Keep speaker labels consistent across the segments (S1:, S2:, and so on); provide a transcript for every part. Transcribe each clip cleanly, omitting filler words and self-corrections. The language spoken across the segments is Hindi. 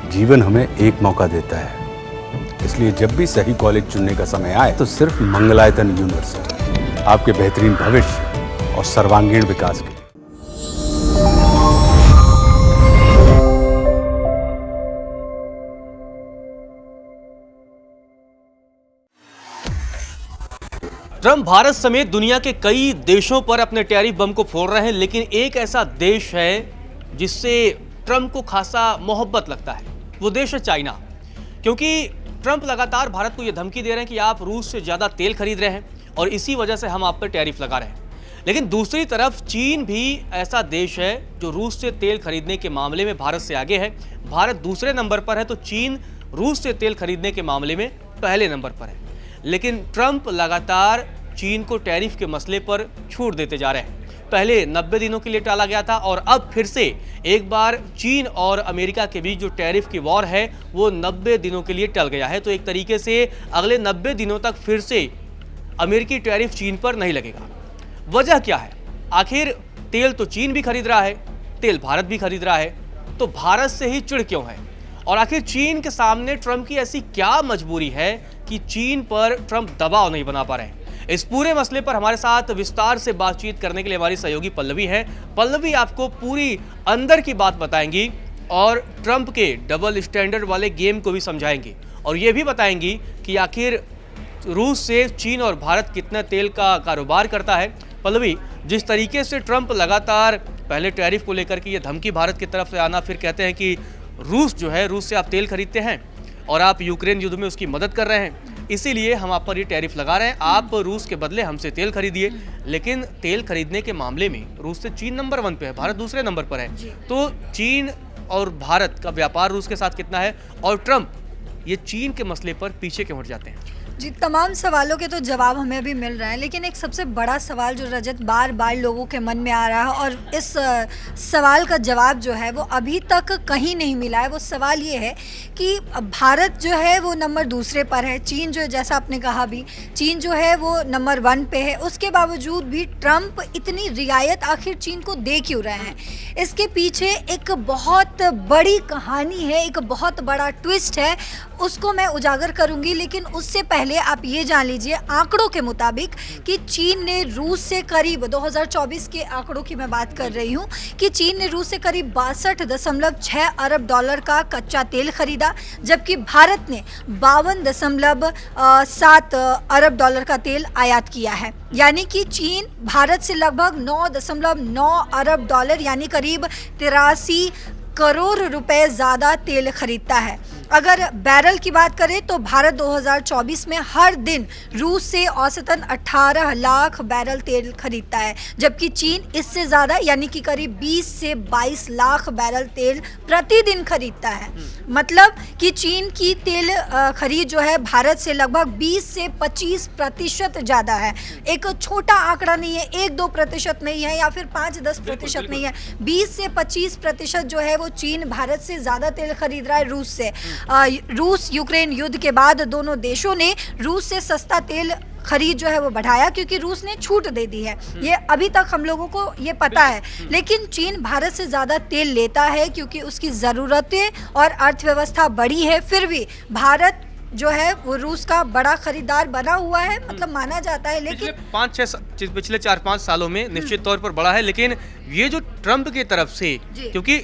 S1: जीवन हमें एक मौका देता है, इसलिए जब भी सही कॉलेज चुनने का समय आए तो सिर्फ मंगलायतन यूनिवर्सिटी आपके बेहतरीन भविष्य और सर्वांगीण विकास के लिए।
S2: ट्रंप भारत समेत दुनिया के कई देशों पर अपने टैरिफ बम को फोड़ रहे हैं, लेकिन एक ऐसा देश है जिससे ट्रंप को खासा मोहब्बत लगता है। वो देश है चाइना। क्योंकि ट्रंप लगातार भारत को ये धमकी दे रहे हैं कि आप रूस से ज़्यादा तेल खरीद रहे हैं और इसी वजह से हम आप पर टैरिफ लगा रहे हैं। लेकिन दूसरी तरफ चीन भी ऐसा देश है जो रूस से तेल खरीदने के मामले में भारत से आगे है। भारत दूसरे नंबर पर है तो चीन रूस से तेल खरीदने के मामले में पहले नंबर पर है। लेकिन ट्रंप लगातार चीन को टैरिफ के मसले पर छूट देते जा रहे हैं। पहले 90 दिनों के लिए टाला गया था और अब फिर से एक बार चीन और अमेरिका के बीच जो टैरिफ की वॉर है वो 90 दिनों के लिए टल गया है। तो एक तरीके से अगले 90 दिनों तक फिर से अमेरिकी टैरिफ चीन पर नहीं लगेगा। वजह क्या है? आखिर तेल तो चीन भी खरीद रहा है, तेल भारत भी खरीद रहा है, तो भारत से ही चिढ़ क्यों है? और आखिर चीन के सामने ट्रंप की ऐसी क्या मजबूरी है कि चीन पर ट्रंप दबाव नहीं बना पा रहे हैं? इस पूरे मसले पर हमारे साथ विस्तार से बातचीत करने के लिए हमारी सहयोगी पल्लवी है। पल्लवी आपको पूरी अंदर की बात बताएंगी और ट्रंप के डबल स्टैंडर्ड वाले गेम को भी समझाएंगी और ये भी बताएंगी कि आखिर रूस से चीन और भारत कितना तेल का कारोबार करता है। पल्लवी, जिस तरीके से ट्रंप लगातार पहले टैरिफ को लेकर के ये धमकी भारत की तरफ से आना, फिर कहते हैं कि रूस जो है, रूस से आप तेल खरीदते हैं और आप यूक्रेन युद्ध में उसकी मदद कर रहे हैं, इसीलिए हम आप पर ये टैरिफ लगा रहे हैं, आप रूस के बदले हमसे तेल खरीदिए। लेकिन तेल खरीदने के मामले में रूस से चीन नंबर 1 पे है, भारत दूसरे नंबर पर है। तो चीन और भारत का व्यापार रूस के साथ कितना है और ट्रंप ये चीन के मसले पर पीछे क्यों हट जाते हैं?
S3: जी, तमाम सवालों के तो जवाब हमें अभी मिल रहे हैं, लेकिन एक सबसे बड़ा सवाल जो रजत बार बार लोगों के मन में आ रहा है और इस सवाल का जवाब जो है वो अभी तक कहीं नहीं मिला है। वो सवाल ये है कि भारत जो है वो नंबर दूसरे पर है, चीन जो है, जैसा आपने कहा भी, चीन जो है वो नंबर 1 पे है। उसके बावजूद भी ट्रंप इतनी रियायत आखिर चीन को दे क्यों रहे हैं? इसके पीछे एक बहुत बड़ी कहानी है, एक बहुत बड़ा ट्विस्ट है, उसको मैं उजागर करूंगी। लेकिन उससे पहले आप ये जान लीजिए आंकड़ों के मुताबिक कि चीन ने रूस से करीब 2024 के आंकड़ों की मैं बात कर रही हूँ कि चीन ने रूस से करीब 62.6 अरब डॉलर का कच्चा तेल खरीदा, जबकि भारत ने 52.7 अरब डॉलर का तेल आयात किया है। यानी कि चीन भारत से लगभग 9.9 अरब डॉलर यानी करीब 83 करोड़ रुपए ज़्यादा तेल खरीदता है। अगर बैरल की बात करें तो भारत 2024 में हर दिन रूस से औसतन 18 लाख बैरल तेल खरीदता है, जबकि चीन इससे ज़्यादा यानी कि करीब 20 से 22 लाख बैरल तेल प्रतिदिन खरीदता है। मतलब कि चीन की तेल खरीद जो है भारत से लगभग 20 से 25% ज़्यादा है। एक छोटा आंकड़ा नहीं है, 1-2% नहीं है या फिर 5-10% नहीं है, 20 से 25% जो है वो चीन भारत से ज़्यादा तेल खरीद रहा है रूस से। रूस यूक्रेन युद्ध के बाद दोनों देशों ने रूस से सस्ता तेल खरीद जो है वो बढ़ाया क्योंकि रूस ने छूट दे दी है। ये अभी तक हम लोगों को ये पता है। लेकिन चीन भारत से ज़्यादा तेल लेता है क्योंकि उसकी ज़रूरतें और अर्थव्यवस्था बड़ी है। फिर भी भारत जो है वो रूस का बड़ा खरीदार बना हुआ है, मतलब माना जाता है। लेकिन
S2: पिछले 4-5 सालों में निश्चित तौर पर बड़ा है। लेकिन ये जो ट्रंप की तरफ से, क्योंकि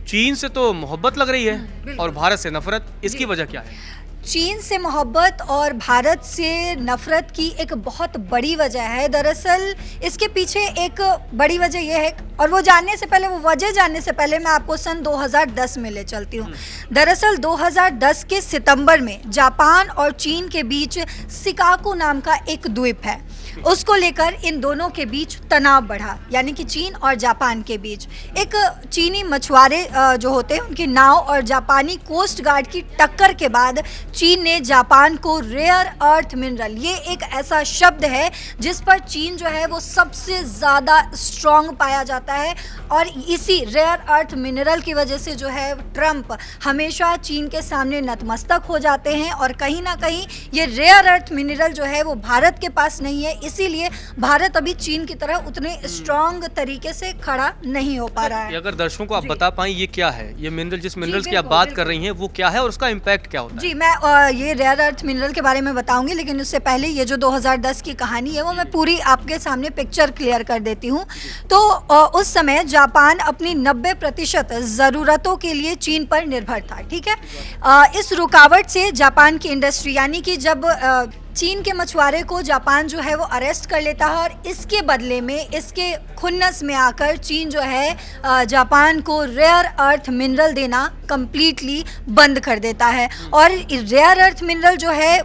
S2: चीन से तो मोहब्बत लग रही है और भारत से नफरत, इसकी वजह क्या है?
S3: चीन से मोहब्बत और भारत से नफरत की एक बहुत बड़ी वजह है। दरअसल इसके पीछे एक बड़ी वजह यह है, और वो जानने से पहले, वो वजह जानने से पहले मैं आपको सन 2010 में ले चलती हूँ। दरअसल 2010 के सितंबर में जापान और चीन के बीच शिकागो नाम का एक द्वीप है, उसको लेकर इन दोनों के बीच तनाव बढ़ा, यानी कि चीन और जापान के बीच। एक चीनी मछुआरे जो होते हैं उनकी नाव और जापानी कोस्ट गार्ड की टक्कर के बाद चीन ने जापान को रेयर अर्थ मिनरल, ये एक ऐसा शब्द है जिस पर चीन जो है वो सबसे ज़्यादा स्ट्रॉन्ग पाया जाता है, और इसी रेयर अर्थ मिनरल की वजह से जो है ट्रंप हमेशा चीन के सामने नतमस्तक हो जाते हैं। और कहीं ना कहीं ये रेयर अर्थ मिनरल जो है वो भारत के पास नहीं है, इसीलिए भारत अभी चीन की तरह उतने स्ट्रांग तरीके से खड़ा नहीं हो पा रहा है।
S2: अगर दर्शकों को आप
S3: जी।
S2: बता पाएं ये क्या है, ये मिनरल जिस मिनरल्स की आप
S3: बिल्कुल,
S2: बात
S3: बिल्कुल।
S2: कर रही हैं वो क्या है और उसका इम्पैक्ट क्या होता है?
S3: जी, मैं ये रेयर अर्थ मिनरल के बारे में बताऊंगी, लेकिन उससे पहले ये जो 2010 की कहानी है वो मैं पूरी आपके सामने पिक्चर क्लियर कर देती हूँ। तो उस समय जापान अपनी 90% ज़रूरतों के लिए चीन पर निर्भर था, ठीक है। इस रुकावट से जापान की इंडस्ट्री, यानी कि जब चीन के मछुआरे को जापान जो है वो अरेस्ट कर लेता है और इसके बदले में, इसके खुन्नस में आकर चीन जो है जापान को रेयर अर्थ मिनरल देना कंप्लीटली बंद कर देता है। और रेयर अर्थ मिनरल जो है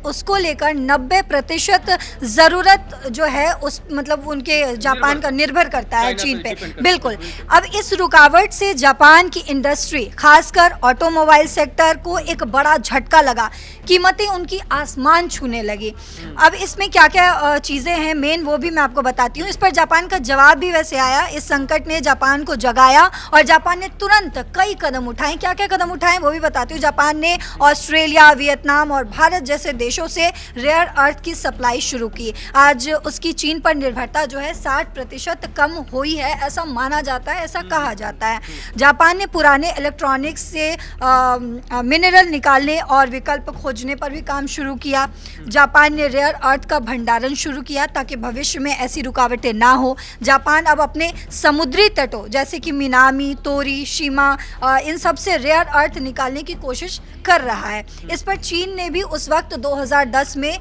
S3: उसको लेकर 90% ज़रूरत जो है उस मतलब उनके जापान का निर्भर करता है चीन पे। बिल्कुल। अब इस रुकावट से जापान की इंडस्ट्री, खासकर ऑटोमोबाइल सेक्टर को एक बड़ा झटका लगा, कीमतें उनकी आसमान छूने लगी। अब इसमें क्या क्या चीज़ें हैं मेन, वो भी मैं आपको बताती हूँ। इस पर जापान का जवाब भी वैसे आया। इस संकट ने जापान को जगाया और जापान ने तुरंत कई कदम उठाए। क्या क्या कदम उठाए वो भी बताती हूँ। जापान ने ऑस्ट्रेलिया, वियतनाम और भारत जैसे देशों से रेयर अर्थ की सप्लाई शुरू की। आज उसकी चीन पर निर्भरता जो है 60% कम हुई है, ऐसा माना जाता है, ऐसा कहा जाता है। जापान ने पुराने इलेक्ट्रॉनिक्स से मिनरल निकालने और विकल्प खोजने पर भी काम शुरू किया। जापान ने रेयर अर्थ का भंडारण शुरू किया ताकि भविष्य में ऐसी रुकावटें ना हो। जापान अब अपने समुद्री तटों जैसे कि मिनामी, तोरी, शिमा, इन सब से रेयर अर्थ निकालने की कोशिश कर रहा है। इस पर चीन ने भी उस वक्त 2010 में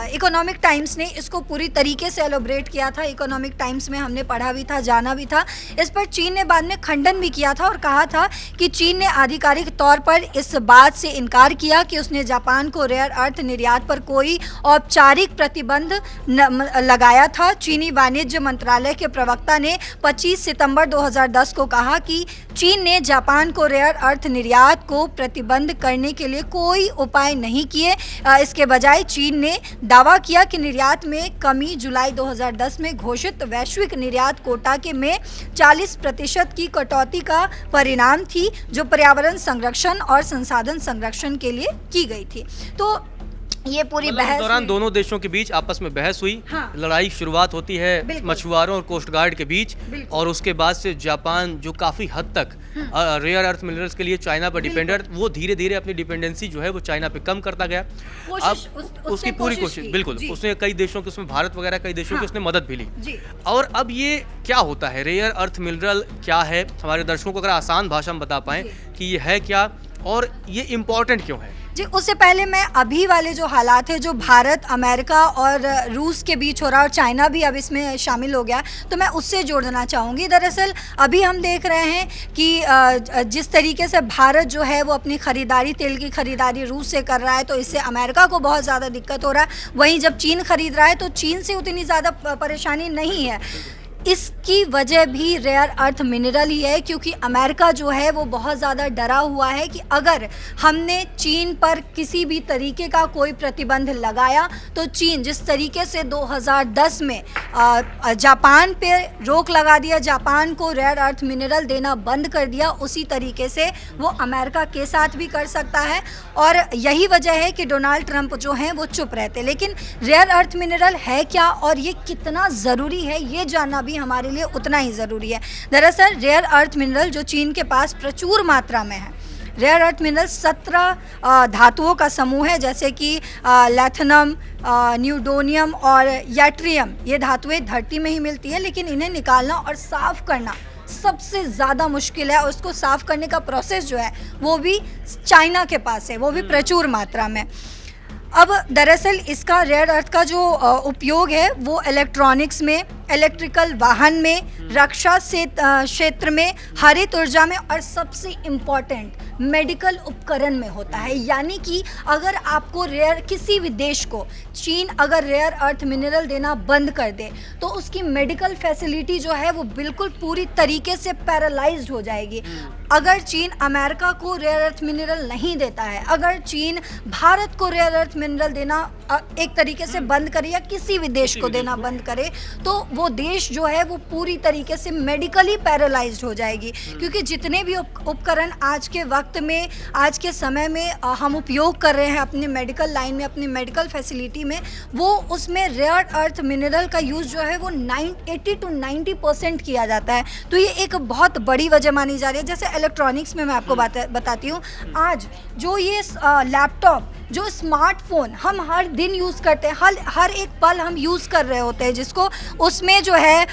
S3: इकोनॉमिक टाइम्स ने इसको पूरी तरीके से एलोब्रेट किया था। इकोनॉमिक टाइम्स में हमने पढ़ा भी था, जाना भी था। इस पर चीन ने बाद में खंडन भी किया था और कहा था कि चीन ने आधिकारिक तौर पर इस बात से इनकार किया कि उसने जापान को रेयर अर्थ निर्यात पर कोई औपचारिक प्रतिबंध लगाया था। चीनी वाणिज्य मंत्रालय के प्रवक्ता ने 25 सितंबर 2010 को कहा कि चीन ने जापान को रेयर अर्थ निर्यात को प्रतिबंध करने के लिए कोई उपाय नहीं किए। इसके बजाय चीन ने दावा किया कि निर्यात में कमी जुलाई 2010 में घोषित वैश्विक निर्यात कोटा के में 40% की कटौती का परिणाम थी, जो पर्यावरण संरक्षण और संसाधन संरक्षण के लिए की गई थी। तो ये पूरी
S2: मतलब
S3: बहस
S2: इस दौरान
S3: में-
S2: दोनों देशों के बीच आपस में बहस हुई।
S3: हाँ।
S2: लड़ाई शुरुआत होती है
S3: बिल्कुल।
S2: मछुआरों और कोस्ट गार्ड के बीच,
S3: बिल्कुल।
S2: और उसके बाद से जापान जो काफ़ी हद तक रेयर अर्थ मिनरल्स के लिए चाइना पर डिपेंडेंट, वो धीरे धीरे अपनी डिपेंडेंसी जो है वो चाइना पे कम करता गया।
S3: कोशिश-
S2: अब
S3: उसने
S2: उसकी पूरी
S3: कोशिश
S2: कोशिश,
S3: की।
S2: बिल्कुल,
S3: जी।
S2: उसने कई देशों की, उसमें भारत वगैरह कई देशों की
S3: हाँ।
S2: उसने मदद भी ली।
S3: जी।
S2: और अब ये क्या होता है, रेयर अर्थ मिनरल क्या है, हमारे दर्शकों को अगर आसान भाषा में बता पाएं
S3: जी।
S2: कि ये है क्या और ये इम्पोर्टेंट क्यों है?
S3: जी, उससे पहले मैं अभी वाले जो हालात है, जो भारत, अमेरिका और रूस के बीच हो रहा है, और चाइना भी अब इसमें शामिल हो गया, तो मैं उससे जोड़ना चाहूँगी। दरअसल अभी हम देख रहे हैं कि जिस तरीके से भारत जो है वो अपनी ख़रीदारी, तेल की ख़रीदारी रूस से कर रहा है, तो इससे अमेरिका को बहुत ज़्यादा दिक्कत हो रहा है। वहीं जब चीन ख़रीद रहा है तो चीन से उतनी ज़्यादा परेशानी नहीं है। इसकी वजह भी रेयर अर्थ मिनरल ही है, क्योंकि अमेरिका जो है वो बहुत ज़्यादा डरा हुआ है कि अगर हमने चीन पर किसी भी तरीके का कोई प्रतिबंध लगाया तो चीन जिस तरीके से 2010 में जापान पे रोक लगा दिया, जापान को रेयर अर्थ मिनरल देना बंद कर दिया, उसी तरीके से वो अमेरिका के साथ भी कर सकता है। और यही वजह है कि डोनाल्ड ट्रंप जो हैं वो चुप रहते। लेकिन रेयर अर्थ मिनरल है क्या और ये कितना ज़रूरी है, ये जानना भी हमारे लिए उतना ही ज़रूरी है। दरअसल रेयर अर्थ मिनरल जो चीन के पास प्रचुर मात्रा में है, रेयर अर्थ मिनरल 17 धातुओं का समूह है, जैसे कि लैथनम, न्यूडोनियम और याट्रियम। ये धातुएं धरती में ही मिलती हैं, लेकिन इन्हें निकालना और साफ़ करना सबसे ज़्यादा मुश्किल है। और उसको साफ़ करने का प्रोसेस जो है वो भी चाइना के पास है, वो भी प्रचुर मात्रा में। अब दरअसल इसका रेयर अर्थ का जो उपयोग है वो इलेक्ट्रॉनिक्स में, इलेक्ट्रिकल वाहन में, रक्षा से क्षेत्र में, हरित ऊर्जा में और सबसे इम्पॉर्टेंट मेडिकल उपकरण में होता है। यानी कि अगर आपको रेयर, किसी भी देश को चीन अगर रेयर अर्थ मिनरल देना बंद कर दे तो उसकी मेडिकल फैसिलिटी जो है वो बिल्कुल पूरी तरीके से पैरालाइज्ड हो जाएगी। अगर चीन अमेरिका को रेयर अर्थ मिनरल नहीं देता है, अगर चीन भारत को रेयर अर्थ मिनरल देना एक तरीके से बंद करे या किसी भी देश को देना बंद करे, तो वो देश जो है वो पूरी तरीके तरीके से मेडिकली पैरालाइज्ड हो जाएगी, क्योंकि जितने भी उपकरण आज के वक्त में, आज के समय में हम उपयोग कर रहे हैं अपने मेडिकल लाइन में, अपनी मेडिकल फैसिलिटी में, वो उसमें रेयर अर्थ मिनरल का यूज़ जो है वो 80 to 90% किया जाता है। तो ये एक बहुत बड़ी वजह मानी जा रही है। जैसे इलेक्ट्रॉनिक्स में मैं आपको बताती हूँ, आज जो ये लैपटॉप, जो स्मार्टफोन हम हर दिन यूज़ करते हैं, हर एक पल हम यूज़ कर रहे होते हैं, जिसको उसमें जो है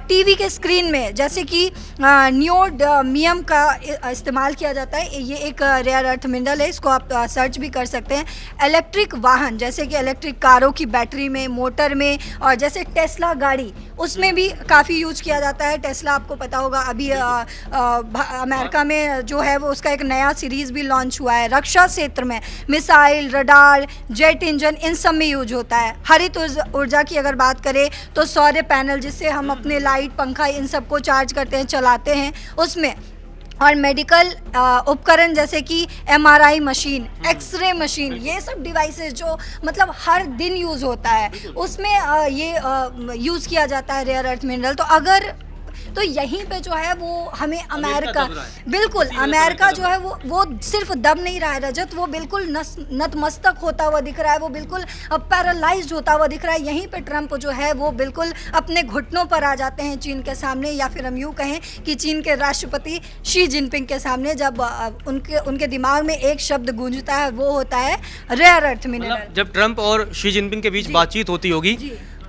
S3: टीवी के स्क्रीन में जैसे कि नियोडमियम का इस्तेमाल किया जाता है। ये एक रेयर अर्थ मिनरल है, इसको आप सर्च भी कर सकते हैं। इलेक्ट्रिक वाहन जैसे कि इलेक्ट्रिक कारों की बैटरी में, मोटर में, और जैसे टेस्ला गाड़ी, उसमें भी काफ़ी यूज किया जाता है। टेस्ला आपको पता होगा अभी अमेरिका में जो है वो उसका एक नया सीरीज़ भी लॉन्च हुआ है। रक्षा क्षेत्र में मिसाइल, रडार, जेट इंजन, इन सब में यूज होता है। हरित ऊर्जा की अगर बात करें तो सौर पैनल, जिससे हम अपने लाइट, पंखा, इन सब को चार्ज करते हैं, चलाते हैं, उसमें। और मेडिकल उपकरण जैसे कि MRI मशीन, एक्सरे मशीन, ये सब डिवाइसेस जो मतलब हर दिन यूज़ होता है, उसमें ये यूज़ किया जाता है रेयर अर्थ मिनरल। तो अगर तो यहीं पे जो है वो हमें अमेरिका, बिल्कुल अमेरिका जो है वो सिर्फ दब नहीं रहा है रजत, वो बिल्कुल नतमस्तक होता हुआ दिख रहा है, वो बिल्कुल पैरालाइज्ड होता हुआ दिख रहा है। यहीं पे ट्रंप जो है वो बिल्कुल अपने घुटनों पर आ जाते हैं चीन के सामने, या फिर हम यूँ कहें कि चीन के राष्ट्रपति शी जिनपिंग के सामने, जब उनके दिमाग में एक शब्द गूंजता है, वो होता है रेयर अर्थ मिनरल।
S2: जब ट्रंप और शी जिनपिंग के बीच बातचीत होती होगी,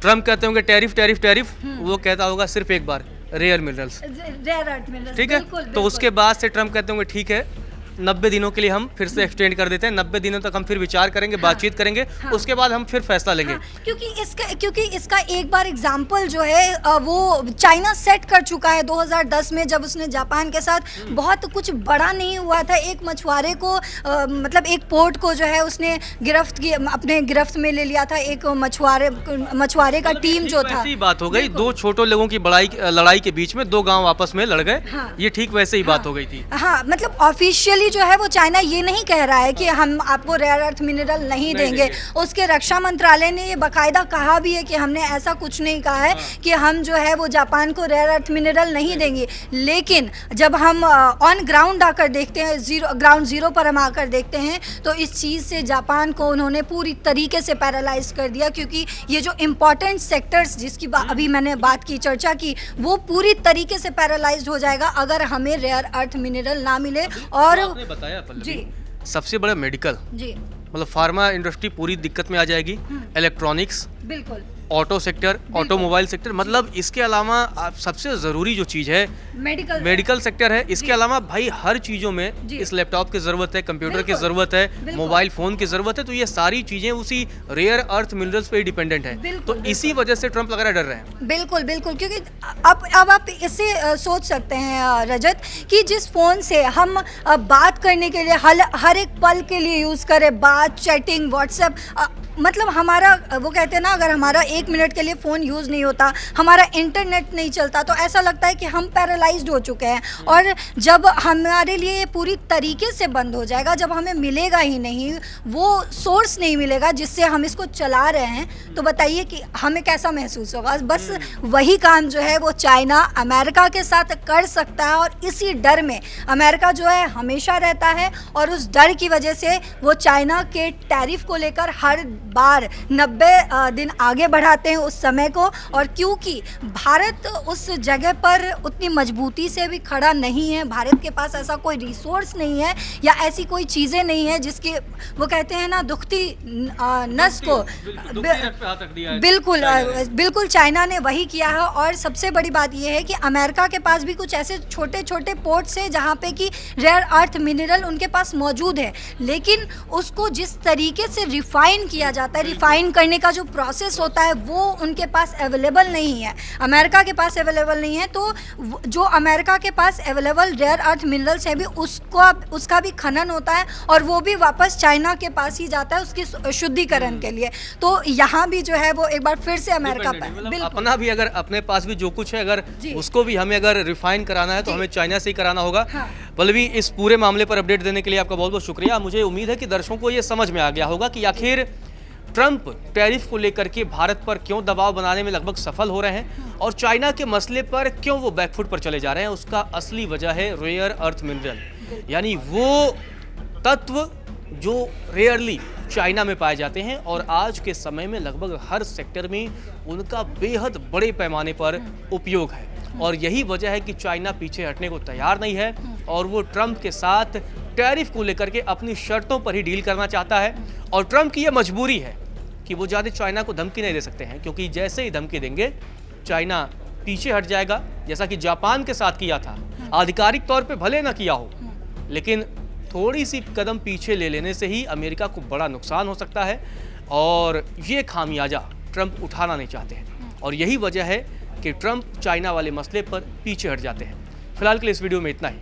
S2: ट्रंप कहते होंगे टैरिफ टैरिफ टैरिफ, वो कहता होगा सिर्फ एक बार rare minerals,
S3: rare earth minerals,
S2: ठीक है। तो उसके बाद से ट्रंप कहते होंगे ठीक है, 90 दिनों के लिए हम फिर से एक्सटेंड कर देते हैं, 90 दिनों तक हम फिर विचार करेंगे, बातचीत करेंगे, उसके बाद हम फिर फैसला लेंगे।
S3: क्योंकि इसका एक बार एग्जाम्पल जो है वो चाइना सेट कर चुका है 2010 में, जब उसने जापान के साथ बहुत कुछ बड़ा नहीं हुआ था, एक मछुआरे को मतलब एक पोर्ट को जो है उसने अपने गिरफ्त में ले लिया था, एक मछुआरे का टीम जो था।
S2: ऐसी बात हो गई, दो छोटे लोगों की लड़ाई के बीच में दो गाँव आपस में लड़ गए, ये ठीक वैसे ही बात हो गई थी।
S3: हाँ, मतलब ऑफिशियली जो है वो चाइना ये नहीं कह रहा है कि हम आपको रेयर अर्थ मिनरल नहीं देंगे। उसके रक्षा मंत्रालय ने ये बाकायदा कहा भी है कि हमने ऐसा कुछ नहीं कहा है कि हम जो है वो जापान को रेयर अर्थ मिनरल नहीं देंगे। लेकिन जब हम ऑन ग्राउंड आकर देखते हैं, ग्राउंड जीरो पर हम आकर देखते हैं, तो इस चीज़ से जापान को उन्होंने पूरी तरीके से पैरालाइज कर दिया, क्योंकि ये जो इम्पोर्टेंट सेक्टर्स जिसकी अभी मैंने बात की, चर्चा की, वो पूरी तरीके से पैरालाइज हो जाएगा अगर हमें रेयर अर्थ मिनरल ना मिले। और
S2: बताया
S3: जी,
S2: सबसे बड़ा मेडिकल,
S3: जी,
S2: मतलब फार्मा इंडस्ट्री पूरी दिक्कत में आ जाएगी, इलेक्ट्रॉनिक्स,
S3: बिल्कुल,
S2: ऑटो सेक्टर, ऑटोमोबाइल सेक्टर, मतलब इसके अलावा सबसे ज़रूरी जो चीज़ है मेडिकल सेक्टर है। इसके अलावा भाई हर चीज़ों में इस लैपटॉप की ज़रूरत है, कंप्यूटर की ज़रूरत है, मोबाइल फ़ोन की ज़रूरत है, तो ये सारी चीज़ें उसी रेयर अर्थ मिनरल्स पे ही डिपेंडेंट है। तो इसी वजह से ट्रंप वगैरह डर रहे हैं।
S3: बिल्कुल बिल्कुल, क्योंकि अब आप इससे सोच सकते हैं रजत कि जिस फ़ोन से हम बात करने के लिए हर एक पल के लिए यूज़ करें, बात, चैटिंग, व्हाट्सएप, मतलब हमारा वो कहते हैं ना, अगर हमारा 1 मिनट के लिए फ़ोन यूज़ नहीं होता, हमारा इंटरनेट नहीं चलता, तो ऐसा लगता है कि हम पैरालाइज्ड हो चुके हैं। और जब हमारे लिए ये पूरी तरीके से बंद हो जाएगा, जब हमें मिलेगा ही नहीं, वो सोर्स नहीं मिलेगा जिससे हम इसको चला रहे हैं, तो बताइए कि हमें कैसा महसूस होगा। बस वही काम जो है वो चाइना अमेरिका के साथ कर सकता है, और इसी डर में अमेरिका जो है हमेशा रहता है, और उस डर की वजह से वो चाइना के टैरिफ को लेकर हर बार 90 दिन आगे बढ़ाते हैं उस समय को। और क्योंकि भारत उस जगह पर उतनी मजबूती से भी खड़ा नहीं है, भारत के पास ऐसा कोई रिसोर्स नहीं है या ऐसी कोई चीज़ें नहीं है जिसकी वो कहते हैं ना दुखती नस को, बिल्कुल चाइना ने वही किया है। और सबसे बड़ी बात यह है कि अमेरिका के पास भी कुछ ऐसे छोटे छोटे पोर्ट्स हैं जहाँ पे कि रेयर अर्थ मिनरल उनके पास मौजूद है, लेकिन उसको जिस तरीके से रिफाइन किया जाता है, रिफाइन करने का जो प्रोसेस होता है वो उनके पास अवेलेबल नहीं है, अमेरिका के पास अवेलेबल नहीं है। तो जो अमेरिका के पास अवेलेबल रेयर अर्थ मिनरल्स है भी उसका भी खनन होता है, और वो भी वापस चाइना के पास ही जाता है उसकी शुद्धिकरण के लिए। तो यहाँ भी जो है वो एक बार फिर से अमेरिका पर
S2: अपना भी, अगर अपने पास भी जो कुछ है अगर उसको भी हमें अगर रिफाइन कराना है तो हमें चाइना से ही कराना होगा। पल्लवी, इस पूरे मामले पर अपडेट देने के लिए आपका बहुत बहुत शुक्रिया। मुझे उम्मीद है कि दर्शकों को ये समझ में आ गया होगा कि आखिर ट्रंप टैरिफ को लेकर के भारत पर क्यों दबाव बनाने में लगभग सफल हो रहे हैं और चाइना के मसले पर क्यों वो बैकफुट पर चले जा रहे हैं, उसका असली वजह है रेयर अर्थ मिनरल, यानी वो तत्व जो रेयरली चाइना में पाए जाते हैं और आज के समय में लगभग हर सेक्टर में उनका बेहद बड़े पैमाने पर उपयोग है। और यही वजह है कि चाइना पीछे हटने को तैयार नहीं है और वो ट्रंप के साथ टैरिफ को लेकर के अपनी शर्तों पर ही डील करना चाहता है। और ट्रंप की ये मजबूरी है कि वो ज़्यादा चाइना को धमकी नहीं दे सकते हैं, क्योंकि जैसे ही धमकी देंगे चाइना पीछे हट जाएगा, जैसा कि जापान के साथ किया था। आधिकारिक तौर पे भले ना किया हो, लेकिन थोड़ी सी कदम पीछे ले लेने से ही अमेरिका को बड़ा नुकसान हो सकता है और ये खामियाजा ट्रंप उठाना नहीं चाहते हैं। और यही वजह है कि ट्रंप चाइना वाले मसले पर पीछे हट जाते हैं। फिलहाल के लिए इस वीडियो में इतना ही।